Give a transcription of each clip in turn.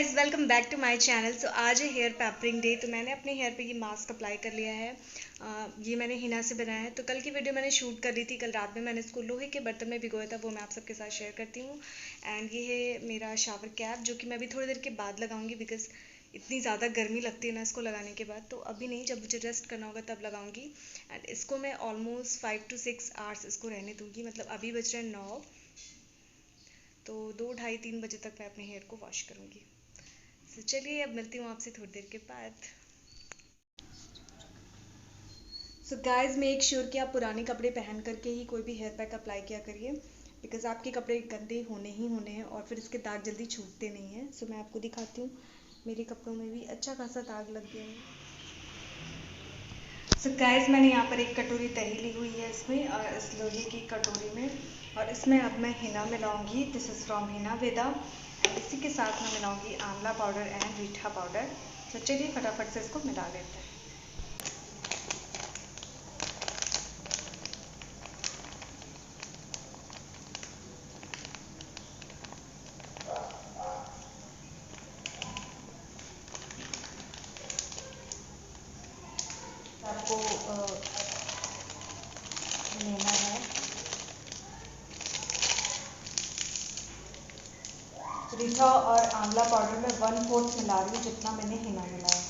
Guys, welcome back to my channel. So आज है hair papering day. तो मैंने अपने हेयर पे ये मास्क अप्लाई कर लिया है। ये मैंने हिना से बनाया है। तो कल की वीडियो मैंने शूट कर ली थी। कल रात में मैंने इसको लोहे के बर्तन में भिगोया था, वो मैं आप सबके साथ शेयर करती हूँ। एंड ये है मेरा शावर कैप, जो कि मैं अभी थोड़ी देर के बाद लगाऊंगी, बिकॉज इतनी ज़्यादा गर्मी लगती है ना इसको लगाने के बाद। तो अभी नहीं, जब मुझे रेस्ट करना होगा तब लगाऊंगी। एंड इसको मैं ऑलमोस्ट 5 to 6 आवर्स इसको रहने दूँगी। मतलब अभी बज रहे हैं 9, तो 2, ढाई, 3 बजे तक मैं अपने हेयर को वॉश करूँगी। तो चलिए, अब मिलती हूँ आपसे थोड़ी देर के बाद। सो गाइज, मेक श्योर कि आप पुराने कपड़े पहन करके ही कोई भी हेयर पैक अप्लाई किया करिए, बिकॉज आपके कपड़े गंदे होने ही होने हैं और फिर इसके दाग जल्दी छूटते नहीं हैं। सो मैं आपको दिखाती हूँ, मेरे कपड़ों में भी अच्छा खासा दाग लग गया है। सो गाइज, मैंने यहाँ पर एक कटोरी दही ली हुई है इसमें, और इस लोहे की कटोरी में, और इसमें अब मैं हिना मिलाऊंगी। This is from Hina Veda. इसी के साथ मैं मिलाऊंगी आंवला पाउडर एंड रीठा पाउडर। तो चलिए फटाफट से इसको मिला लेते हैं। आपको लेना है रीठा और आंवला पाउडर में 1/4 मिला रही हूँ, जितना मैंने हिना मिलाया।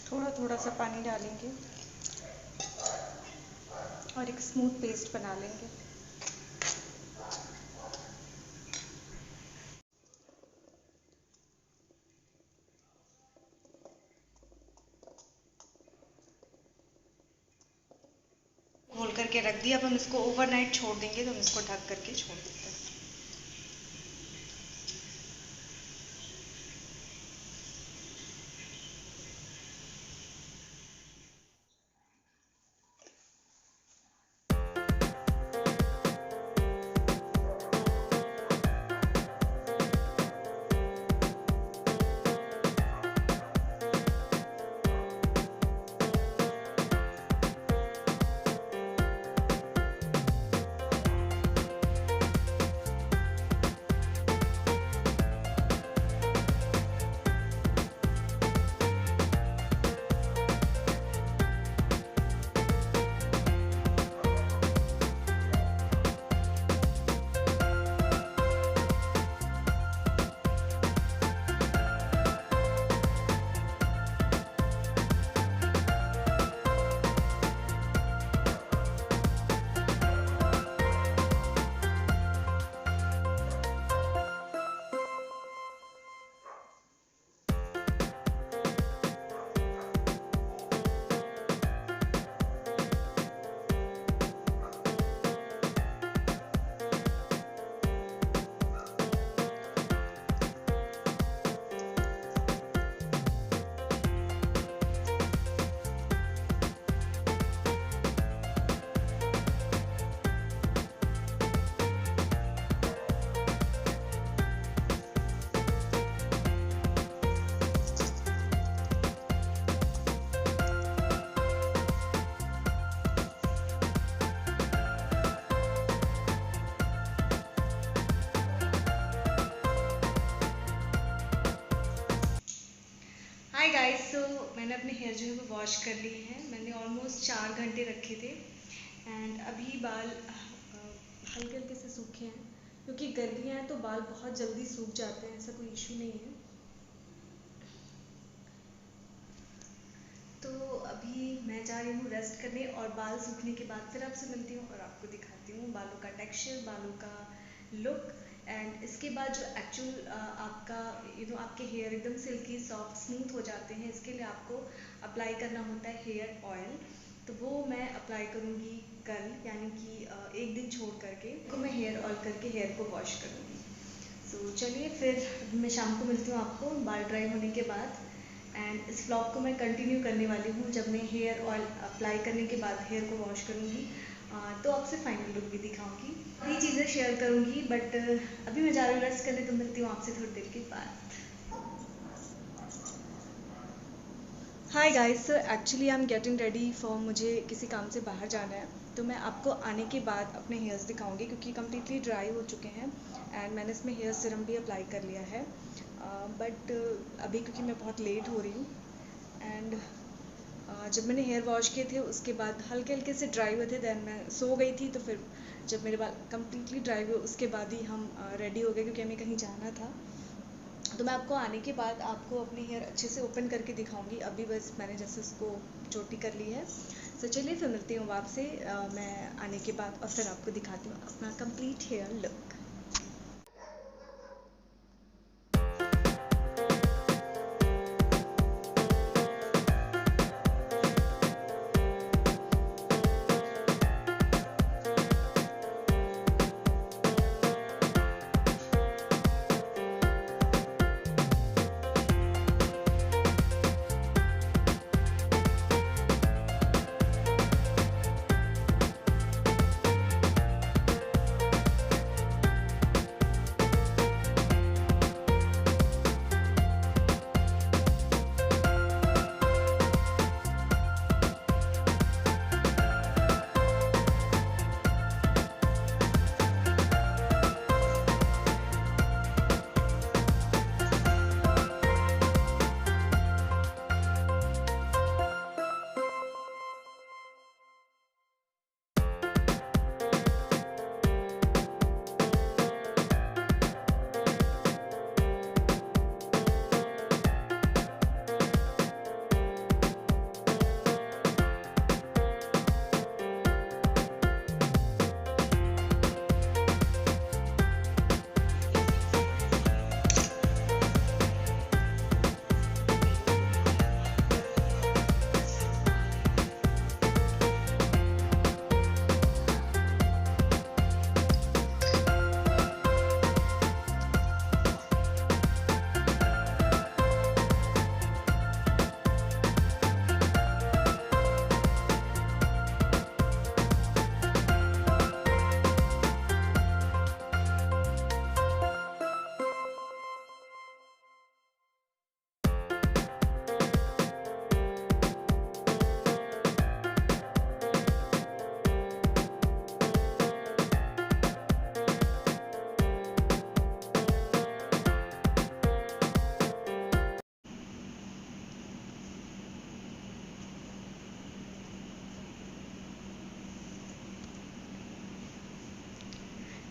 थोड़ा थोड़ा सा पानी डालेंगे और एक स्मूथ पेस्ट बना लेंगे। घोल करके रख दिया। अब हम इसको ओवरनाइट छोड़ देंगे, तो हम इसको ढक करके छोड़ देते हैं। हाय गाइस, सो मैंने अपने हेयर जो है वो वॉश कर लिए हैं। मैंने ऑलमोस्ट 4 घंटे रखे थे। एंड अभी बाल हल्के हल्के से सूखे हैं, क्योंकि गर्मियाँ हैं तो बाल बहुत जल्दी सूख जाते हैं, ऐसा कोई इशू नहीं है। तो अभी मैं जा रही हूँ रेस्ट करने, और बाल सूखने के बाद फिर आपसे मिलती हूँ और आपको दिखाती हूँ बालों का टेक्सचर, बालों का लुक। एंड इसके बाद जो एक्चुअल आपका आपके हेयर एकदम सिल्की सॉफ्ट स्मूथ हो जाते हैं, इसके लिए आपको अप्लाई करना होता है हेयर ऑयल। तो वो मैं अप्लाई करूँगी कल, कि एक दिन छोड़ करके को मैं हेयर ऑयल करके हेयर को वॉश करूँगी। सो चलिए फिर मैं शाम को मिलती हूँ आपको बाल ड्राई होने के बाद। एंड इस व्लॉग को मैं कंटिन्यू करने वाली हूँ जब मैं हेयर ऑयल अप्लाई करने के बाद हेयर को वॉश करूँगी। तो आपसे फाइनल लुक भी दिखाऊंगी, ये चीज़ें शेयर करूँगी। बट अभी मैं जा रही हूँ रेस्ट करने, तो मिलती हूँ आपसे थोड़ी देर के बाद। Hi guys, actually I am getting ready for, मुझे किसी काम से बाहर जाना है, तो मैं आपको आने के बाद अपने हेयर्स दिखाऊंगी क्योंकि कम्प्लीटली ड्राई हो चुके हैं। एंड मैंने इसमें हेयर सीरम भी अप्लाई कर लिया है। बट अभी क्योंकि मैं बहुत लेट हो रही हूँ एंड जब मैंने हेयर वॉश किए थे उसके बाद हल्के हल्के से ड्राई हुए थे, देन मैं सो गई थी। तो फिर जब मेरे बाल कम्प्लीटली ड्राई हुए उसके बाद ही हम रेडी हो गए क्योंकि हमें कहीं जाना था। तो मैं आपको आने के बाद आपको अपने हेयर अच्छे से ओपन करके दिखाऊंगी। अभी बस मैंने जैसे उसको चोटी कर ली है। तो चलिए फिर मिलती हूँ आपसे मैं आने के बाद, और फिर आपको दिखाती हूँ अपना complete hair look.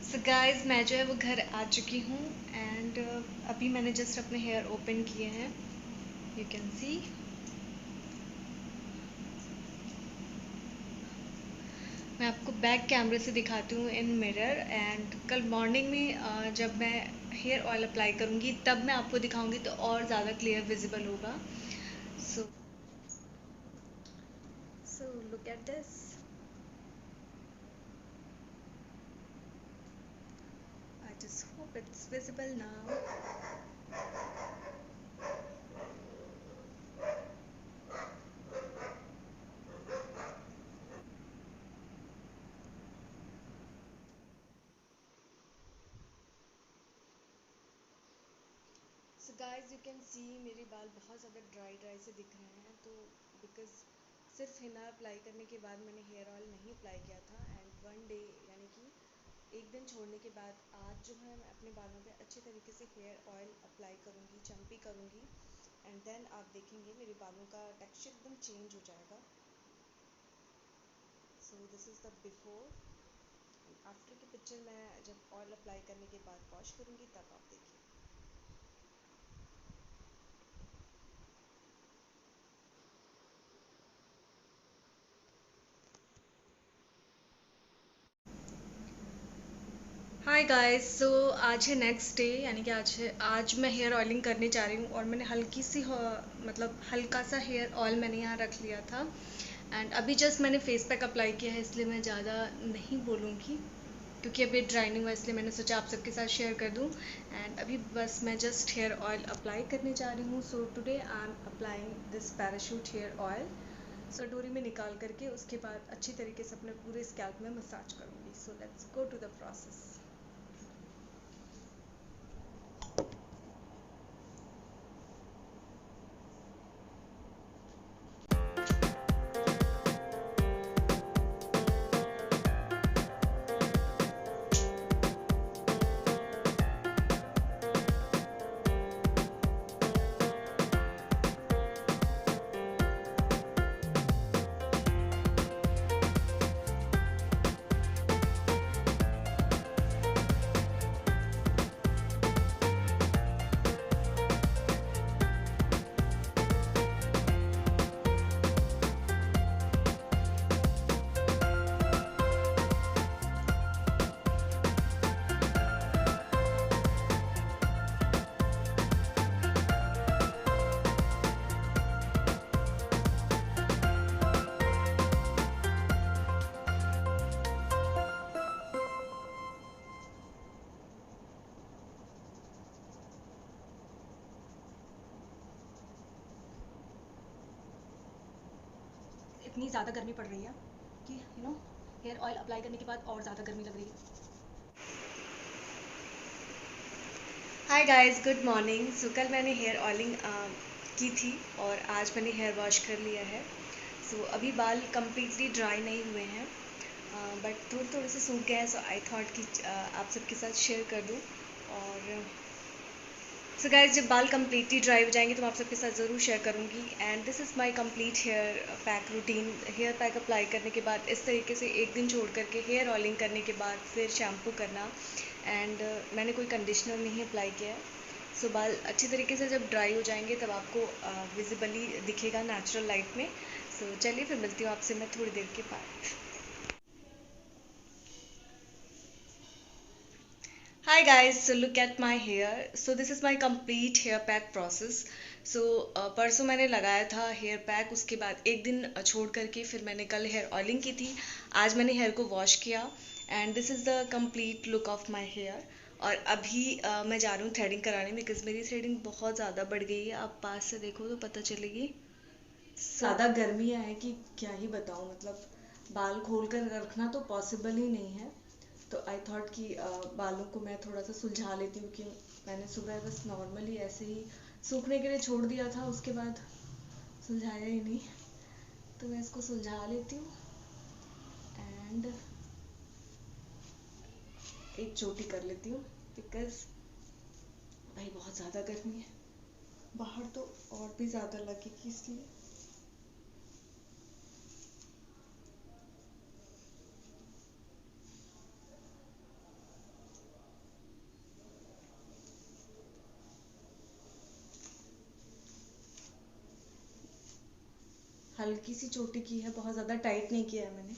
So guys, मैं जो है वो घर आ चुकी हूँ। एंड अभी मैंने जस्ट अपने हेयर ओपन किए हैं, यू कैन सी। मैं आपको बैक कैमरे से दिखाती हूँ इन मिरर। एंड कल मॉर्निंग में जब मैं हेयर ऑयल अप्लाई करूँगी तब मैं आपको दिखाऊँगी तो और ज़्यादा क्लियर विजिबल होगा। So look at this. I just hope it's visible now. So guys, you can सी मेरे बाल बहुत ज़्यादा ड्राई से दिख रहे हैं। तो बिकॉज सिर्फ हिना अप्लाई करने के बाद मैंने हेयर ऑयल नहीं अप्लाई किया था। एंड वन डे यानी कि एक दिन छोड़ने के बाद आज जो है मैं अपने बालों पे अच्छे तरीके से हेयर ऑयल अप्लाई करूँगी, चम्पी करूँगी। एंड देन आप देखेंगे मेरे बालों का टेक्सचर एकदम चेंज हो जाएगा। So this is the before. After की पिक्चर मैं जब ऑयल अप्लाई करने के बाद वॉश करूँगी तब आप देखिए। हाय गाइस, सो आज है नेक्स्ट डे, यानी कि आज मैं हेयर ऑयलिंग करने जा रही हूँ। और मैंने हल्की सी मतलब हल्का सा हेयर ऑयल मैंने यहाँ रख लिया था। एंड अभी जस्ट मैंने फेस पैक अप्लाई किया है, इसलिए मैं ज़्यादा नहीं बोलूँगी क्योंकि अभी ड्राइनिंग हुआ, इसलिए मैंने सोचा आप सबके साथ शेयर कर दूं। एंड अभी बस मैं जस्ट हेयर ऑयल अप्लाई करने जा रही हूँ। So today I am applying this Parachute hair oil. कटोरी में निकाल करके उसके बाद अच्छी तरीके से अपने पूरे स्कैल्प में मसाज करूँगी। So let's go to the process. इतनी ज़्यादा गर्मी पड़ रही है कि हेयर ऑयल अप्लाई करने के बाद और ज़्यादा गर्मी लग रही है। Hi guys, good morning. So कल मैंने हेयर ऑयलिंग की थी और आज मैंने हेयर वॉश कर लिया है। सो अभी बाल कम्प्लीटली ड्राई नहीं हुए हैं, बट थोड़े थोड़े से सूख गए हैं। सो आई थॉट कि आप सबके साथ शेयर कर दूँ। और सो गाइस, जब बाल कम्प्लीटली ड्राई हो जाएंगे तो मैं आप सबके साथ ज़रूर शेयर करूँगी। And this is my complete hair pack routine. Hair pack apply करने के बाद इस तरीके से एक दिन छोड़ करके हेयर ऑयलिंग करने के बाद फिर शैम्पू करना। एंड मैंने कोई कंडीशनर नहीं अप्लाई किया है। सो बाल अच्छी तरीके से जब ड्राई हो जाएंगे तब आपको विजिबली दिखेगा नेचुरल लाइट में। सो चलिए फिर मिलती हूँ आपसे मैं थोड़ी देर के बाद। Hi guys, so look at my hair. So this is my complete hair pack process. So परसों मैंने लगाया था हेयर पैक, उसके बाद एक दिन छोड़ करके फिर मैंने कल हेयर ऑयलिंग की थी। आज मैंने हेयर को वॉश किया and this is the complete look of my hair. और अभी मैं जा रही हूँ थ्रेडिंग कराने, बिकॉज मेरी थ्रेडिंग बहुत ज़्यादा बढ़ गई है। आप पास से देखो तो पता चलेगी। ज़्यादा गर्मियाँ हैं कि क्या ही बताऊँ, मतलब बाल खोल कर रखना तो पॉसिबल ही नहीं है। तो आई थॉट कि बालों को मैं थोड़ा सा सुलझा लेती हूँ कि मैंने सुबह बस नॉर्मली ऐसे ही सूखने के लिए छोड़ दिया था, उसके बाद सुलझाया ही नहीं। तो मैं इसको सुलझा लेती हूँ एंड एक चोटी कर लेती हूँ, बिकॉज भाई बहुत ज़्यादा गर्मी है बाहर, तो और भी ज़्यादा लगेगी इसलिए। हल्की सी चोटी की है, बहुत ज़्यादा टाइट नहीं किया है मैंने,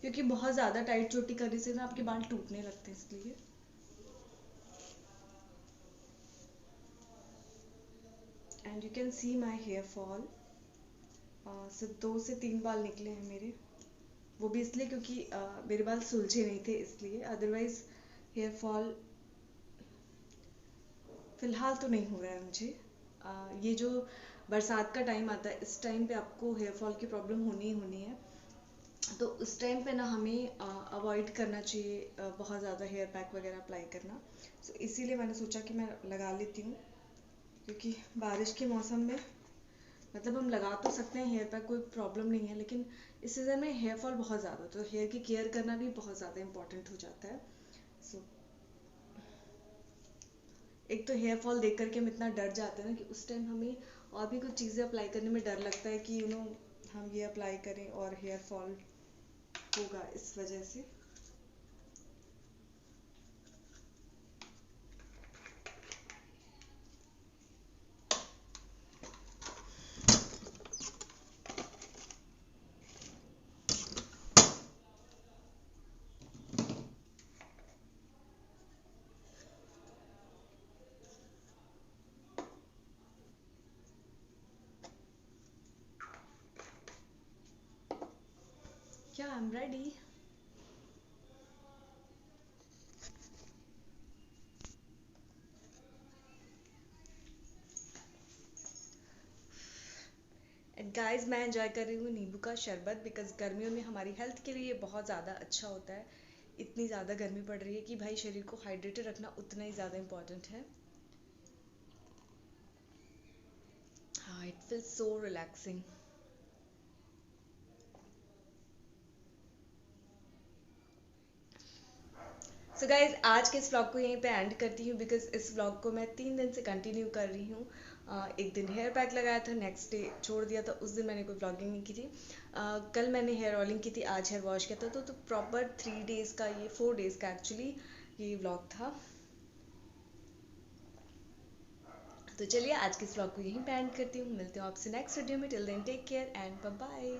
क्योंकि बहुत ज़्यादा टाइट चोटी करने से ना आपके बाल टूटने लगते हैं इसलिए। And you can see my hair fall. सिर्फ 2 से 3 बाल निकले हैं मेरे, वो भी इसलिए क्योंकि मेरे बाल सुलझे नहीं थे इसलिए। अदरवाइज हेयर फॉल फ़िलहाल तो नहीं हो रहा है मुझे। ये जो बरसात का टाइम आता है, इस टाइम पे आपको हेयर फॉल की प्रॉब्लम होनी ही होनी है। तो उस टाइम पे ना हमें अवॉइड करना चाहिए बहुत ज़्यादा हेयर पैक वगैरह अप्लाई करना। सो इसीलिए मैंने सोचा कि मैं लगा लेती हूँ, क्योंकि बारिश के मौसम में मतलब हम लगा तो सकते हैं हेयर पैक, कोई प्रॉब्लम नहीं है, लेकिन इस सीज़न में हेयर फॉल बहुत ज़्यादा, तो हेयर की केयर करना भी बहुत ज़्यादा इम्पोर्टेंट हो जाता है। सो एक तो हेयर फॉल देख करके हम इतना डर जाते हैं ना कि उस टाइम हमें और भी कुछ चीज़ें अप्लाई करने में डर लगता है कि हम ये अप्लाई करें और हेयर फॉल होगा इस वजह से। Yeah, I'm ready. And guys, मैं एंजॉय कर रही हूँ नींबू का शरबत बिकॉज गर्मियों में हमारी हेल्थ के लिए ये बहुत ज़्यादा अच्छा होता है। इतनी ज़्यादा गर्मी पड़ रही है कि भाई शरीर को हाइड्रेटेड रखना उतना ही ज़्यादा इम्पोर्टेंट है। हाँ, it feels so relaxing. So guys, आज के इस व्लॉग को यहीं पे एंड करती हूँ बिकॉज इस व्लॉग को मैं 3 दिन से कंटिन्यू कर रही हूँ। एक दिन हेयर पैक लगाया था, नेक्स्ट डे छोड़ दिया था, उस दिन मैंने कोई व्लॉगिंग नहीं की थी। कल मैंने हेयर ऑयलिंग की थी, आज हेयर वॉश किया था, तो प्रॉपर 3 डेज़ का, ये 4 डेज़ का एक्चुअली ये व्लॉग था। तो चलिए आज के इस व्लॉग को यहीं पे एंड करती हूँ। मिलती हूँ आपसे नेक्स्ट वीडियो में। Till then take care and bye bye.